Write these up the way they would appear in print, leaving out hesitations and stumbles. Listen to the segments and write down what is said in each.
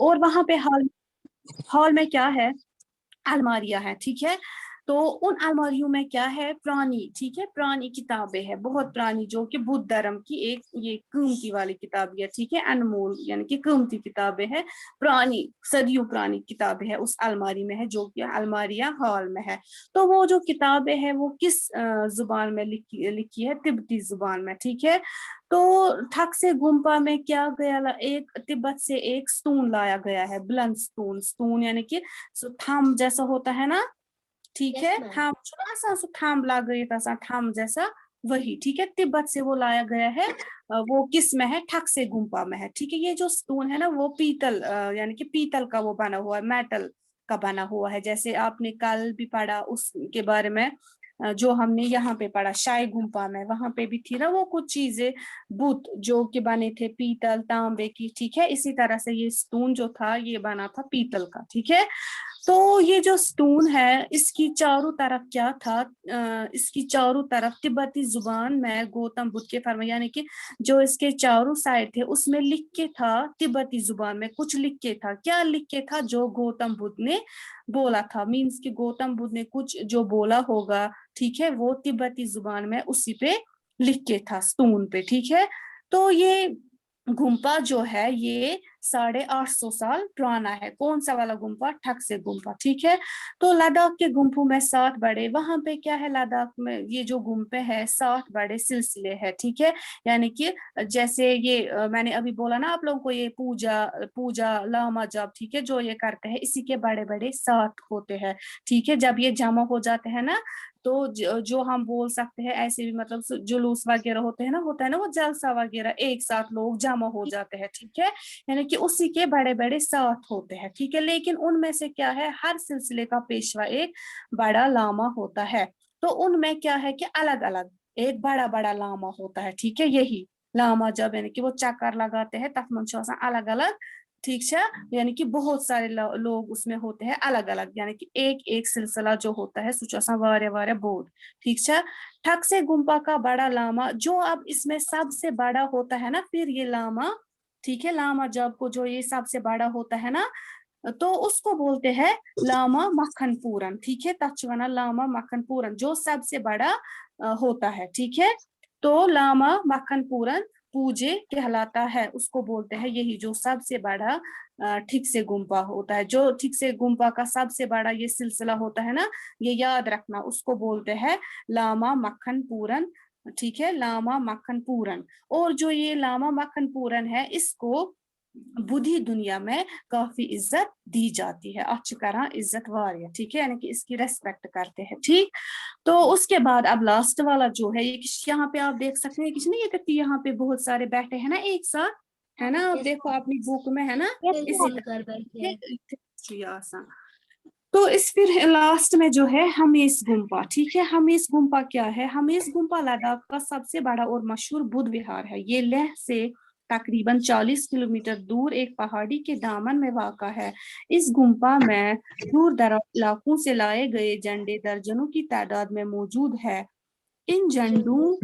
और वहां पे हॉल में क्या है, अलमारियां है, ठीक है। तो उन अलमारियों में क्या है, पुरानी, ठीक है, पुरानी किताबें है, बहुत पुरानी, जो कि बुद्ध धर्म की एक ये कीमती वाली किताबें है, ठीक है, अनमोल यानी कि कीमती किताबें है, पुरानी, सदियों पुरानी किताबें है उस अलमारी में है, जो कि अलमारियां हॉल में है। तो वो जो किताबें है वो किस जुबान में लिखी है, तिब्बती जुबान में, ठीक है। तो ठक से गुम्पा में क्या गया, एक तिब्बत से एक स्टून लाया गया है, बुलंद स्टून, स्टून यानी कि थम जैसा होता है ना, ठीक है, थम थम ला गई था, थम जैसा, वही, ठीक है, तिब्बत से वो लाया गया है। वो किस में है, ठक से गुम्पा में है, ठीक है। ये जो स्टोन है ना वो पीतल यानी कि पीतल का वो बना हुआ है, मेटल का बना हुआ है, जैसे आपने कल भी पढ़ा उसके बारे में, जो हमने यहाँ पे पढ़ा शाही गुम्पा में, वहां पे भी थी ना वो कुछ चीजें, बुत जो कि बने थे पीतल तांबे की, ठीक है। इसी तरह से ये स्टोन जो था ये बना था पीतल का, ठीक है। तो ये जो स्टोन है इसकी चारों तरफ क्या था, इसकी चारों तरफ तिब्बती जुबान में गौतम बुद्ध के फरमान, यानी कि जो इसके चारों साइड थे उसमें लिख के था, तिब्बती जुबान में कुछ लिख के था, क्या लिख के था, जो गौतम बुद्ध ने बोला था, मीन्स कि गौतम बुद्ध ने कुछ जो बोला होगा, ठीक है, वो तिब्बती जुबान में उसी पे लिख के था, स्टोन पे, ठीक है। तो ये गुम्पा जो है ये 850 साल पुराना है। कौन सा वाला गुम्पा, ठक से गुम्पा, ठीक है। तो लद्दाख के गुम्फों में 7 बड़े, वहां पे क्या है, लद्दाख में ये जो गुम्पे है 7 बड़े सिलसिले हैं, ठीक है। यानी कि जैसे ये मैंने अभी बोला ना आप लोगों को, ये पूजा पूजा लामा जब, ठीक है, जो ये करते हैं इसी के बड़े बड़े 7 होते हैं, ठीक है। जब ये जमा हो जाते हैं ना, तो जो हम बोल सकते हैं ऐसे भी, मतलब जुलूस वगैरह होते हैं ना, होता है ना वो जलसा वगैरह, एक साथ लोग जमा हो जाते हैं, ठीक है। यानी कि उसी के बड़े बड़े 7 होते हैं, ठीक है। लेकिन उनमें से क्या है, हर सिलसिले का पेशवा एक बड़ा लामा होता है। तो उनमें क्या है कि अलग अलग एक बड़ा बड़ा लामा होता है, ठीक है। यही लामा जब यानी कि वो चक्कर लगाते हैं तब मंशा अलग अलग, ठीक है। यानी कि बहुत सारे लोग उसमें होते हैं अलग अलग, यानी कि एक एक सिलसिला जो होता है सुचा वारे वारे बोर्ड, ठीक है। ठक से गुम्पा का बड़ा लामा जो अब इसमें सबसे बड़ा होता है ना, फिर ये लामा, ठीक है, लामा जब को जो ये सबसे बड़ा होता है ना, तो उसको बोलते हैं लामा मक्खन पूरन, ठीक है। तचवना लामा मक्खन पूरन जो सबसे बड़ा होता है, ठीक है। तो लामा मक्खन पूरन पूजे कहलाता है, उसको बोलते हैं, यही जो सबसे बड़ा ठीक से गुम्पा होता है, जो ठीक से गुम्पा का सबसे बड़ा ये सिलसिला होता है ना, ये याद रखना, उसको बोलते हैं लामा मक्खन पूरन, ठीक है, लामा मक्खन पूरन। और जो ये लामा मक्खन पूरन है इसको बुद्धि दुनिया में काफी इज्जत दी जाती है, अच्छी तरह इज्जत वारिया, ठीक है, यानी कि इसकी रेस्पेक्ट करते हैं, ठीक। तो उसके बाद अब लास्ट वाला जो है ये यहाँ पे आप देख सकते हैं, किसी ने ये कहती यहाँ पे बहुत सारे बैठे हैं ना एक साथ, है ना, आप देखो अपनी बुक में है ना, इसी तरह आसान। तो इस फिर लास्ट में जो है हमीस गुम्पा, ठीक है। हमीस गुम्पा क्या है, हमीस गुम्पा लद्दाख का सबसे बड़ा और मशहूर बुद्ध विहार है। ये लेह से तकरीबन 40 किलोमीटर दूर एक पहाड़ी के दामन में वाक़ा है। इस गुम्पा में दूर दराज इलाकों से लाए गए झंडे दर्जनों की तादाद में मौजूद है। इन झंडों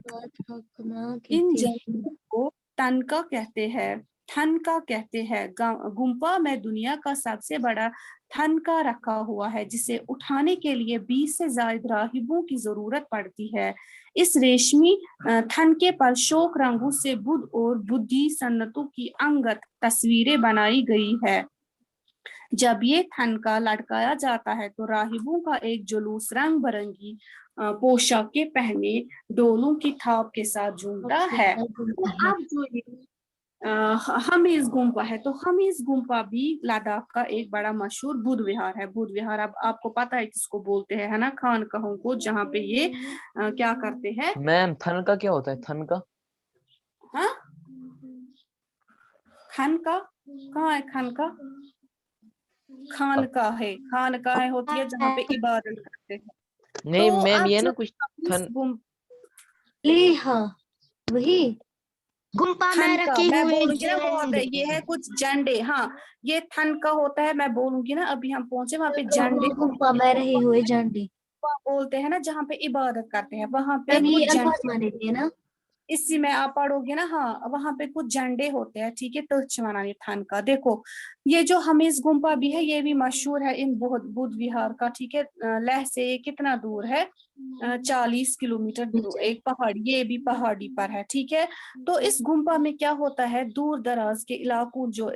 को तनका कहते हैं, थनका कहते हैं। गुम्पा में दुनिया का सबसे बड़ा थनका रखा हुआ है, जिसे उठाने के लिए 20 से ज्यादा राहिबों की जरूरत पड़ती है। इस रेशमी थनके पर शोक रंगों से बुद्ध और बुद्धि सन्नतों की अंगत तस्वीरें बनाई गई है। जब ये थनका लटकाया जाता है तो राहिबों का एक जुलूस रंग बिरंगी पोशाकें पहने डोलों की थाप के साथ झूमता है। तो अब जो ये हमीज गुम्पा है, तो हमीज गुम्पा भी लद्दाख का एक बड़ा मशहूर बुद्ध विहार है। बुद्ध विहार अब आपको पता है किसको बोलते हैं, है ना, खानकाहों को, जहाँ पे ये क्या करते हैं। मैम थन का क्या होता है, थन का? हाँ, खानका कहाँ है, खानका खानका है, खानका है होती है जहाँ पे इबादत करते हैं। नहीं तो मैम अब ये जो ना कुछ थन हाँ वही गुम्पा में थन का रखे मैं हुए बोलूंगी ना, वो होता है, ये है झंडे। कुछ झंडे, हाँ, ये थन का होता है, मैं बोलूंगी ना, अभी हम पहुंचे वहां पे झंडे गुम्पा में रहे हुए झंडे बोलते हैं ना, जहाँ पे इबादत करते हैं वहां पे मैम ये कुछ अल्फाज झंडे, माने थे ना। इसी में आप पढ़ोगे ना, हाँ वहां पे कुछ झंडे होते हैं, ठीक है, तर्चमानी थान का। देखो ये जो हमीज गुम्पा भी है ये भी मशहूर है इन बुद्ध विहार का, ठीक है। लेह से ये कितना दूर है, 40 किलोमीटर दूर, एक पहाड़ी, ये भी पहाड़ी पर है, ठीक है। तो इस गुम्पा में क्या होता है, दूर दराज के इलाकों, जो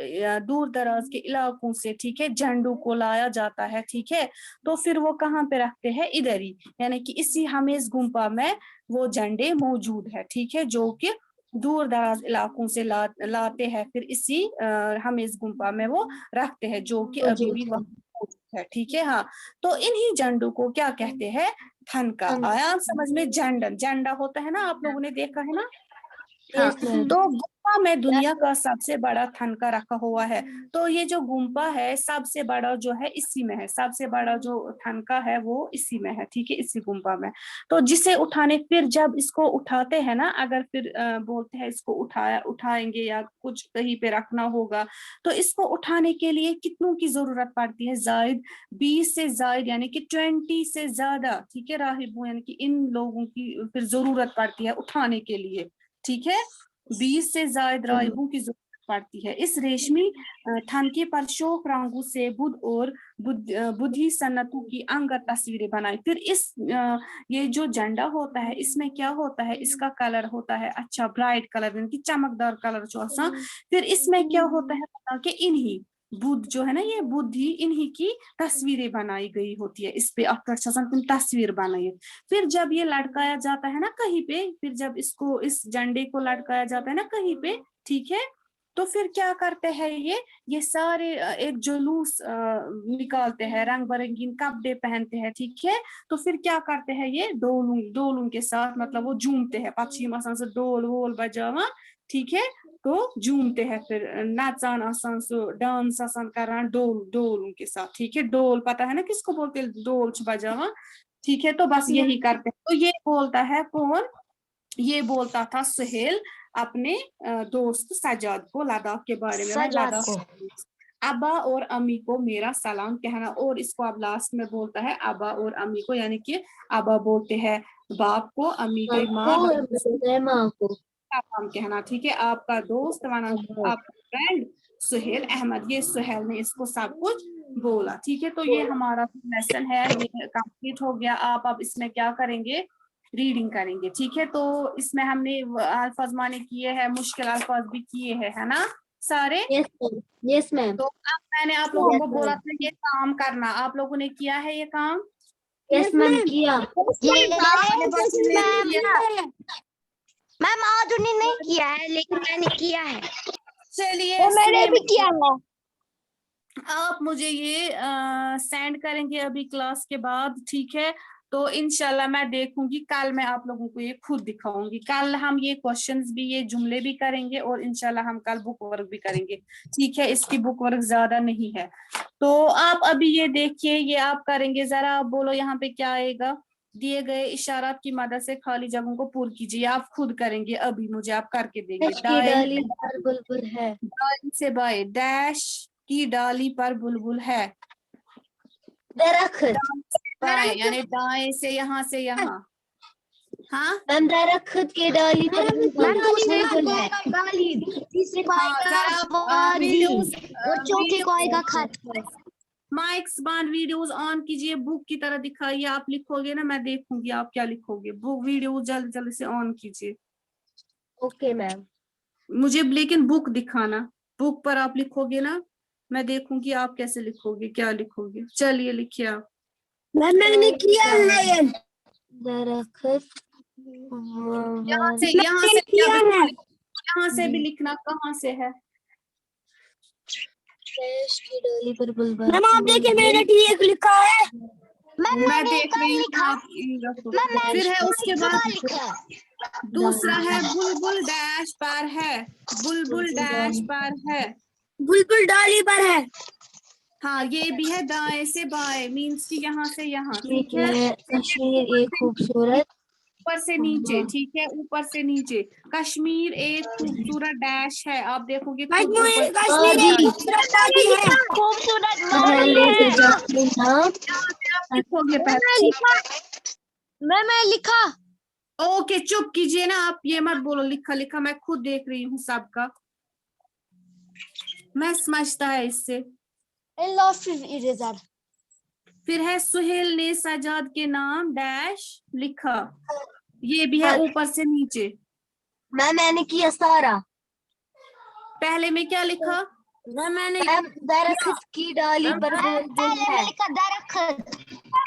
दूर दराज के इलाकों से, ठीक है, झंडों को लाया जाता है, ठीक है। तो फिर वो कहाँ पे रखते हैं, इधर ही, यानी कि इसी हमीज गुम्पा में वो झंडे मौजूद है, ठीक है, जो कि दूर दराज इलाकों से लाते हैं, फिर इसी हमीज गुम्पा में वो रखते हैं, जो कि अभी भी वहाँ मौजूद है, ठीक है। हाँ, तो इन्हीं झंडों को क्या कहते हैं, थनका। आया समझ में, झंडा, झंडा होता है ना, आप लोगों ने देखा है ना। हाँ, तो गुम्पा में दुनिया का सबसे बड़ा थनका रखा हुआ है। तो ये जो गुम्पा है सबसे बड़ा जो है इसी में है, सबसे बड़ा जो थनका है वो इसी में है, ठीक है, इसी गुम्पा में। तो जिसे उठाने, फिर जब इसको उठाते हैं ना, अगर फिर बोलते हैं इसको उठाएंगे या कुछ कहीं पे रखना होगा, तो इसको उठाने के लिए कितनों की जरूरत पड़ती है, जायद 20 से जायद यानी कि 20 से ज्यादा, ठीक है, राहिबों यानी कि इन लोगों की फिर जरूरत पड़ती है उठाने के लिए, ठीक है। 20 से ज्यादा राहिबों की जरूरत पड़ती है। इस रेशमी थनके पर शोक रंगों से बुद्ध और बुद्धि सन्नतों की अंगत तस्वीरें बनाई। फिर इस ये जो झंडा होता है इसमें क्या होता है, इसका कलर होता है अच्छा ब्राइट कलर, यानी कि चमकदार कलर जो है। फिर इसमें क्या होता है कि इन्हीं बुद्ध जो है ना, ये बुद्धि, इन्हीं की तस्वीरें बनाई गई होती है, इस पे तुम तस्वीर बनाइए। फिर जब ये लटकाया जाता है ना कहीं पे, फिर जब इसको, इस झंडे को लटकाया जाता है ना कहीं पे, ठीक है, तो फिर क्या करते हैं ये सारे एक जुलूस निकालते हैं, रंग बिरंगीन कपड़े पहनते हैं, ठीक है। तो फिर क्या करते हैं, ये डोलों के साथ, मतलब वो झूमते हैं, पक्षी आसान से डोल वोल बजावा, ठीक है, तो झूमते हैं, फिर नाचान आसान से डांस आसान करान डोल उनके साथ, ठीक है। डोल पता है ना किसको बोलते हैं, डोल बजावा, ठीक है। तो बस यही करते हैं। तो ये बोलता है कौन, ये बोलता था सुहेल अपने दोस्त सजाद को लद्दाख के बारे में, लद्दाख अब्बा और अम्मी को मेरा सलाम कहना। और इसको अब लास्ट में बोलता है अब्बा और अम्मी को, यानी कि अब्बा बोलते हैं बाप को, अम्मी के माँ को सलाम कहना, ठीक है। आपका दोस्त माना आपका फ्रेंड सुहेल अहमद, ये सुहेल ने इसको सब कुछ बोला, ठीक है। तो ये हमारा लेसन है, ये कंप्लीट हो गया। आप अब इसमें क्या करेंगे, रीडिंग करेंगे, ठीक है। तो इसमें हमने अल्फाज माने किए हैं, मुश्किल अल्फाज भी किए हैं, है ना सारे। Yes ma'am. तो अब मैंने आप लोगों को बोला था ये काम करना, आप लोगों ने किया है ये काम? यस मैम किया। मैम आज उन्हें नहीं किया है लेकिन मैंने किया है। चलिए मैंने भी किया है। आप मुझे ये सेंड करेंगे अभी क्लास के बाद, ठीक है। तो इंशाल्लाह मैं देखूंगी, कल मैं आप लोगों को ये खुद दिखाऊंगी। कल हम ये क्वेश्चंस भी, ये जुमले भी करेंगे और इंशाल्लाह हम कल बुक वर्क भी करेंगे, ठीक है। इसकी बुक वर्क ज्यादा नहीं है। तो आप अभी ये देखिए, ये आप करेंगे, जरा आप बोलो यहाँ पे क्या आएगा। दिए गए इशारात की मदद से खाली जगहों को पूर्ण कीजिए। आप खुद करेंगे अभी, मुझे आप करके देंगे। डाली पर बुलबुल है, दाएं से बाएं, डैश की डाली पर बुलबुल है, बाएं यानी दाएं से यहाँ से यहाँ। हाँ मैम दरख्त की डाली पर बुलबुल है। तीसरे को आएगा वीडियोस और चौथे को आएगा खत। माइक्स बांध, वीडियोस ऑन कीजिए, बुक की तरह दिखाइए। आप लिखोगे ना, मैं देखूंगी आप क्या लिखोगे। बुक वीडियो जल्दी जल्दी से ऑन कीजिए। Okay ma'am. मुझे लेकिन बुक दिखाना, बुक पर आप लिखोगे ना, मैं देखूंगी आप कैसे लिखोगे, क्या लिखोगे। चलिए लिखिए आप। मैंने किया है। दरख्त यहाँ से भी लिखना, कहाँ से है। की डाली पर बुलबुल। मैम आप देखिए मैंने ठीक लिखा है। मैं देख रही हूँ। फिर है उसके बाद दूसरा है बुलबुल डैश पर है, बुलबुल डैश पर है, बुलबुल डाली पर है। हाँ ये भी है, दाएं से बाएं मीन्स कि यहाँ से यहाँ, ठीक है। कश्मीर एक खूबसूरत, ऊपर से नीचे, ठीक है, ऊपर से नीचे। कश्मीर एक खूबसूरत डैश है, आप देखोगे मैं लिखा। ओके चुप कीजिए ना आप, ये मत बोलो लिखा लिखा, मैं खुद देख रही हूँ सबका, मैं समझता है इससे। फिर है सुहेल ने सजाद के नाम डैश लिखा, ये भी है ऊपर से नीचे। मैंने किया सारा। पहले में क्या लिखा? मैंने दरख्त की डाली पर बुलबुल है।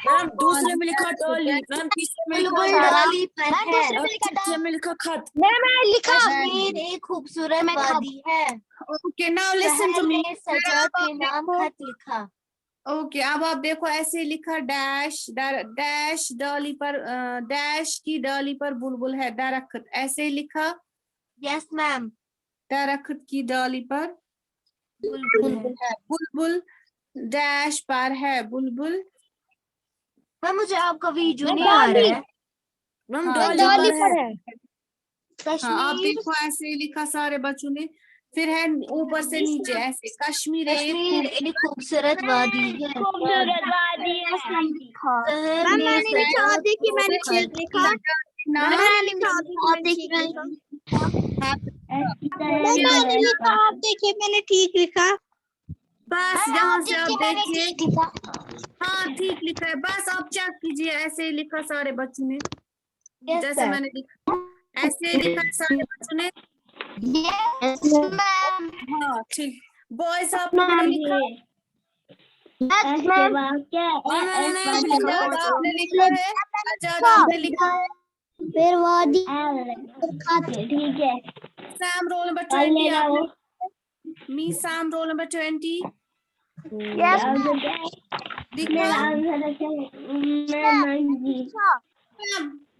मैम दूसरे में लिखा डाली, मैम तीसरे में लिखा बुलबुल डाली पर है। तीसरे में लिखा खत। कश्मीर एक खूबसूरत वादी है। Okay now listen to me. Sajjad के नाम खत लिखा। ओके अब आप देखो ऐसे लिखा डैश डैश डाली पर डैश की डाली पर बुलबुल है, दरख्त ऐसे लिखा। Yes ma'am. दरख्त की डाली पर बुलबुल है, बुलबुल डैश पर है बुलबुल। मैम मुझे आपका वीडियो नहीं आ रहा है। मैम हाँ, डाली पर है। हाँ आप देखो ऐसे लिखा सारे बच्चों ने। फिर है ऊपर से नीचे ऐसे कश्मीर एक खूबसूरत वादी है। खूबसूरत वादी है। मैंने लिखा, आप देखिए मैंने ठीक लिखा। मैंने लिखा, आप देखिए मैंने ठीक लिखा। बस यहाँ से आप देखिए, हाँ ठीक लिखा है, बस आप चेक कीजिए ऐसे ही लिखा सारे बच्चों ने, जैसे मैंने लिखा ऐसे लिखा सारे बच्चों ने। हाँ ठीक। बॉयज आप लोगों ने लिखा? आपने लिखा है, आजाद आपने लिखा है, फिर वादी ठीक है। सैम रोल नंबर 20 आपने, मी सैम रोल नंबर 20 लिखा।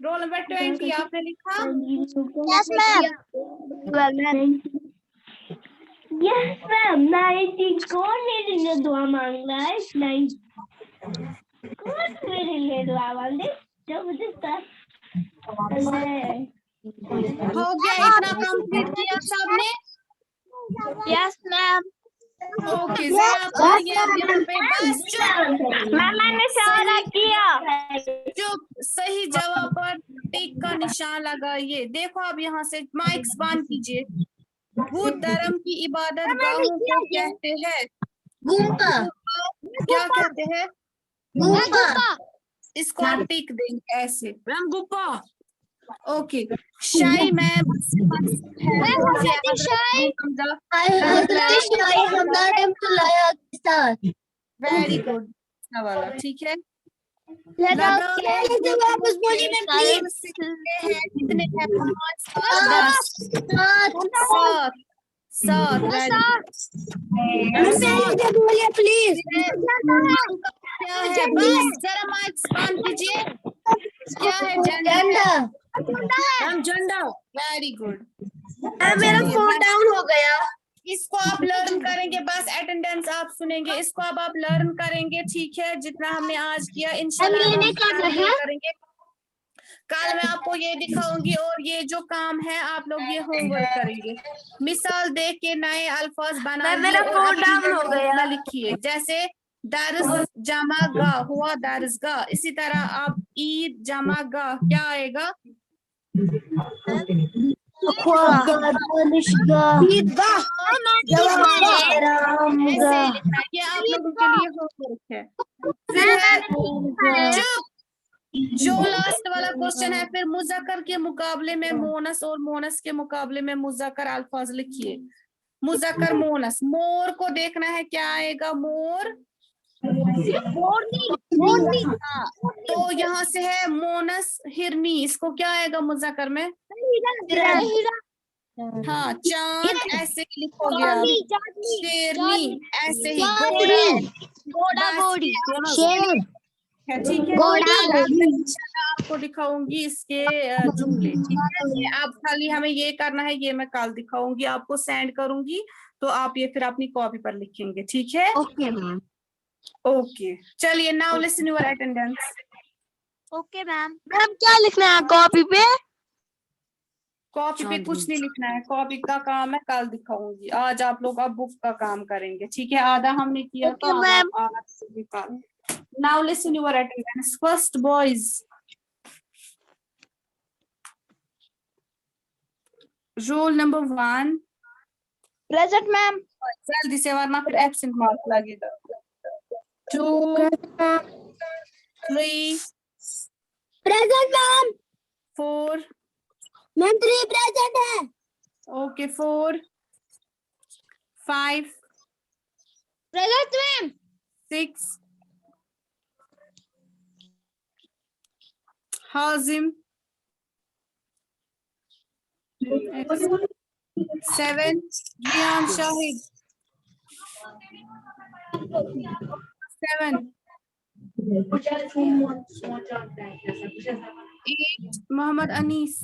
रोल नंबर 20 आपने लिखा? Yes ma'am. Yes ma'am. 90 कौन मेरे लिए दुआ मांग रहा है? 90 कौन मेरे लिए दुआ मांगे? जबरदस्त। हो गया, इतना कंप्लीट किया सबने? Yes ma'am. ओके जरा पढ़िए अब यहाँ पे, बस चुप। मैंने सारा किया। चुप, सही जवाब पर टिक का निशान लगाइए। देखो अब यहाँ से माइक्स बंद कीजिए। बुद्ध धर्म की इबादत गाहों को कहते हैं गुम्बा। क्या कहते हैं? गुम्बा। इसको आप टिक देंगे ऐसे। मैम गुप्पा। ओके शाही मैं वेरी गुड वाला, ठीक है। वापस बोलिए मैम प्लीज। कितने हैं? 7 7 बोलिए प्लीज। क्या है? बस जरा माइक बंद कीजिए। क्या है? झंडा। मैम झंडा। Very good. मेरा फोन डाउन हो गया। इसको आप लर्न करेंगे, बस अटेंडेंस आप सुनेंगे, इसको अब आप लर्न करेंगे, ठीक है। जितना हमने आज किया इंशाल्लाह करेंगे। कल मैं आपको ये दिखाऊंगी और ये जो काम है आप लोग ये होमवर्क करेंगे। मिसाल देख के नए अल्फाज बनाइए और लिखिए, जैसे दर्स जमा गाह हुआ दर्सगाह, इसी तरह आप ईद जमा गाह क्या आएगा? ये आप लोगों के लिए होमवर्क है। फिर है जो लास्ट वाला क्वेश्चन है, फिर मुज़क्कर के मुकाबले में मोनस और मोनस के मुकाबले में मुज़क्कर अल्फाज लिखिए। मुज़क्कर मोनस, मोर को देखना है क्या आएगा? मोर हाँ, तो यहाँ से है मोनस हिरनी, इसको क्या आएगा मुज़क्कर में? हाँ चांद ऐसे ही लिखोगे आप, शेरनी ऐसे ही, घोड़ा ठीक है। आपको दिखाऊंगी इसके जुमले, ठीक है। अब खाली हमें ये करना है, ये मैं कल दिखाऊंगी, आपको सेंड करूंगी, तो आप ये फिर अपनी कॉपी पर लिखेंगे, ठीक है। Okay ma'am. ओके चलिए, now listen your attendance. Okay ma'am. Ma'am क्या लिखना है कॉपी पे? कॉपी पे कुछ नहीं लिखना है, कॉपी का काम है कल दिखाऊंगी। आज आप लोग अब बुक का काम करेंगे, ठीक है। आधा हमने किया तो ma'am. Now listen your attendance. First boys. Roll number 1. Present, ma'am. जल्दी से वरना फिर absent mark लगेगा. 2, 3, Present, ma'am. 4. Ma'am, 3 present है. Okay, 4, 5, Present, ma'am. 6. Hazim. 7. Riyan Shahid. 7. 8. Muhammad Anis.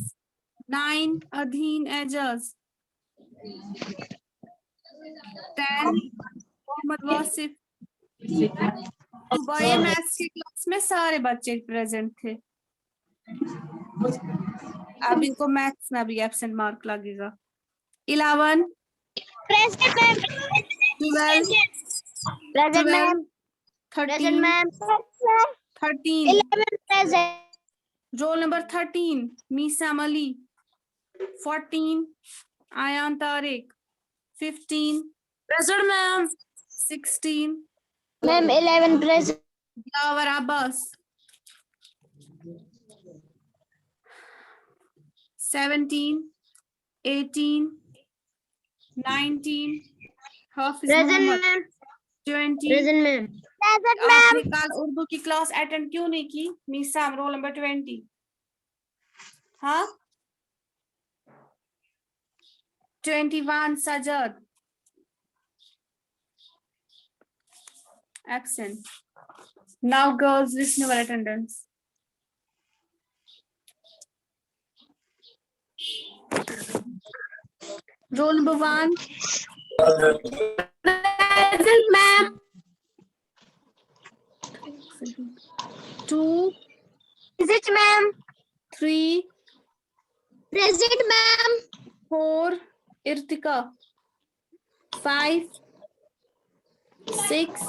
9. Adheen Ejaz. 10. Muhammad Wasif. सुबह मैथ्स की क्लास में सारे बच्चे प्रेजेंट थे. अब इनको मैथ्स में भी एब्सेंट मार्क लगेगा. 11. Present, ma'am. 12. Present, 12. ma'am. 13. Present, ma'am. 13. 11 present. Roll number 13. Misam Ali. 14. Ayan Tariq. 15. Present, ma'am. 16. Ma'am, 11 present. Yawar Abbas. 17. 18. 19. Hafiz Present, Mohammed. ma'am. 20. Present, ma'am. Present, ma'am. आपने कल उर्दू की class attend क्यों नहीं की? Meesam roll number 20. हाँ 21. Sajad absent. Now girls, listen to our attendance. Roll number 1. Present, ma'am. 2. Present, ma'am. 3. Present, ma'am. 4. Irtika. 5. 6.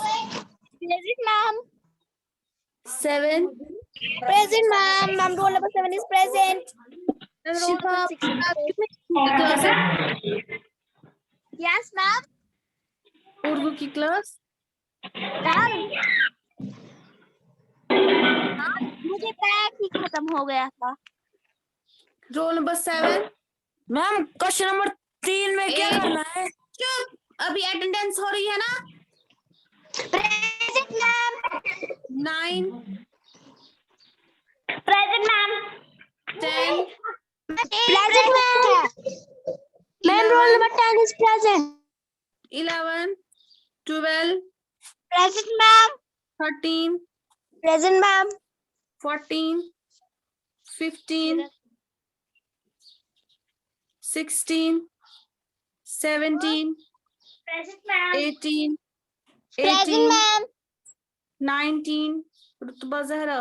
Present, ma'am. 7. Present, ma'am. Ma'am, roll number 7 is present. Ma'am, roll Shifa. number 6 is present. Yes, ma'am. Urdu की class Ma'am. मुझे pack ही खत्म हो गया था. Roll number 7. Ma'am question number 3 में क्या करना है? चुप, अभी अटेंडेंस हो रही है ना. Present, ma'am. 9. Present, ma'am. 10. Present, ma'am. Ma'am, roll number 10 is present. 11. 12. Present, ma'am. 13. Present, ma'am. 14. 15. 16. 17. Present, ma'am. 18. Present, 18. ma'am. 19. रुतबा Zahra.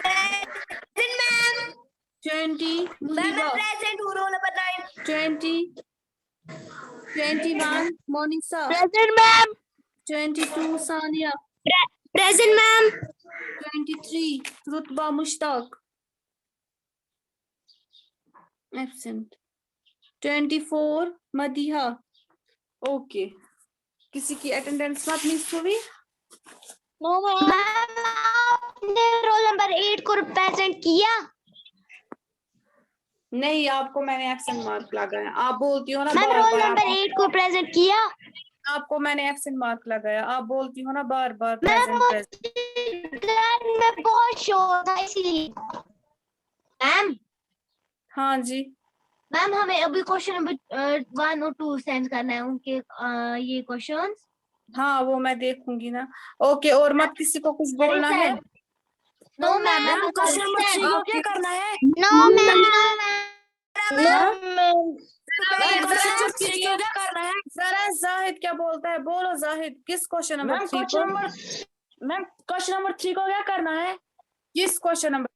Present, ma'am. 20. Muniba. Present, roll number 9. 20. 21. Monisa. Present, ma'am. 22. Sania. Present, ma'am. 23. रुतबा मुश्ताक. Absent. 24. मदीहा. ओके. किसी की attendance मत miss हुई? No, ma'am. Ma'am, आपने roll number 8 को present किया? नहीं, आपको मैंने एब्सेंट मार्क लगाया. आप बोलती हो ना Ma'am, बार roll बार. number 8 को present किया? आपको मैंने एब्सेंट मार्क लगाया. आप बोलती हो ना बार बार Ma'am, प्रेजेंट. मैं बहुत शोर था इसलिए. Ma'am, हाँ जी. मैम हमें अभी क्वेश्चन नंबर 1 और 2 सेंड करना है उनके ये क्वेश्चंस. हाँ वो मैं देखूंगी ना. ओके, और मत किसी को कुछ बोलना है. No ma'am. Ma'am question number 3 को क्या करना है? No ma'am. Ma'am question number 3 को क्या करना है? जरा जाहिद क्या बोलता है? बोलो जाहिद, किस क्वेश्चन नंबर मैम 3 को? क्वेश्चन नंबर 3 को क्या करना है? किस क्वेश्चन नंबर